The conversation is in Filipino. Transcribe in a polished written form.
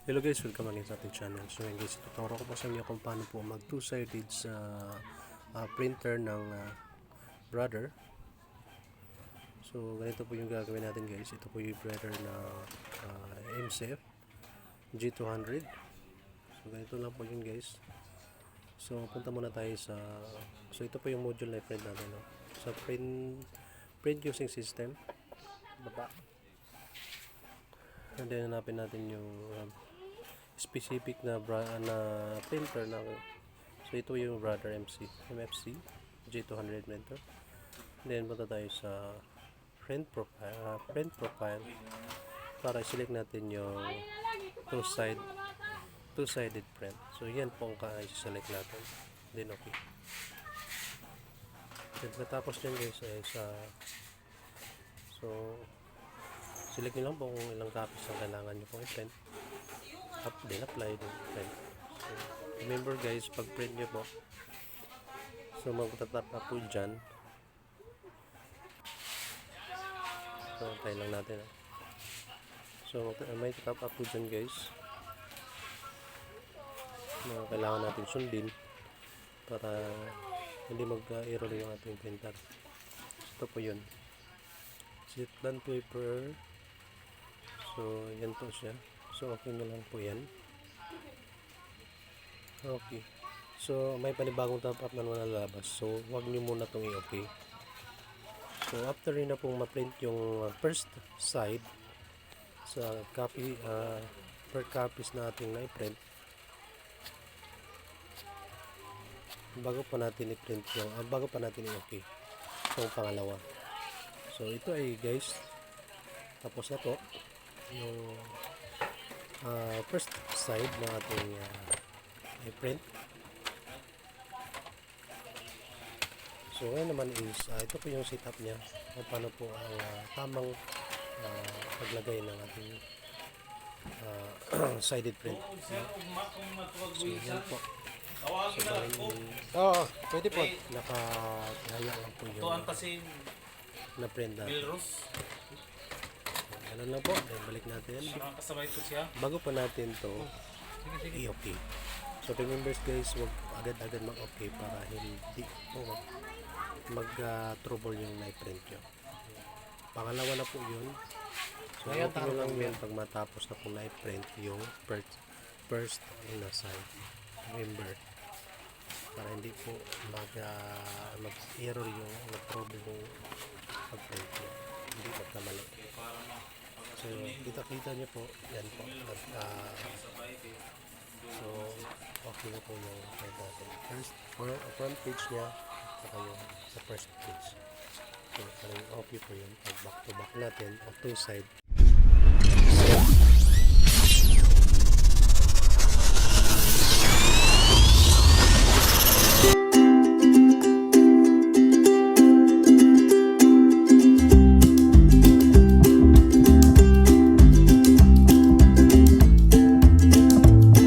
Hello guys, welcome again sa ating channel. So ngayon guys, tuturo ko po sa inyo kung paano po mag two-sided sa printer ng brother. So ganito po yung gagawin natin guys. Ito po yung brother na MCF G200. So ganito lang po yun guys. So punta muna tayo sa ito po yung module na i-print natin, no? Sa print using system baba. And then hanapin natin yung specific na printer na, so ito yung brother MFC G200 printer. Then punta tayo sa print profile para select natin yung two-sided print. So yan po ang i-select natin, then okay. Then natapos dyan guys ay so select nyo lang po kung ilang copies ang kailangan nyo pong i-print, then apply din print. So, remember guys, pag print nyo po, so magtatap na po dyan. So try lang natin, so may tatap up po dyan guys na kailangan natin sundin para hindi mag-error yung ating printer. Ito po yun, sheet plan paper. So yan po siya. So okay na lang po yan. Okay. So may panibagong top up na lalabas. So wag nyo muna itong i-okay. So after nyo na pong ma-print yung first side sa copy, per copies na ating na-print, bago pa natin i-print yung bago pa natin i-okay itong pangalawa. So ito ay guys, tapos na po yung first side ng ating i-print. So ngayon naman is ito po yung setup nya kung paano po ang tamang paglagay ng ating sided print. So yan po. So pwede po nakahaya lang po yung na-print natin. Ganun lang po, then balik natin bago pa natin to i-okay. So remember guys, wag agad-agad mag-okay para hindi po mag-trouble yung na-print nyo. Pangalawa na po yun. So okay nyo lang yun pag matapos na po na-print yung first na side. Remember, para hindi po mag-error yung mag-trouble yung pag-print nyo, hindi magkamali. So kita nyo po, yan po. So okay na po yung print natin. First, front page nya, saka yung sa first page. So parang okay po yun pag back to back natin o two side.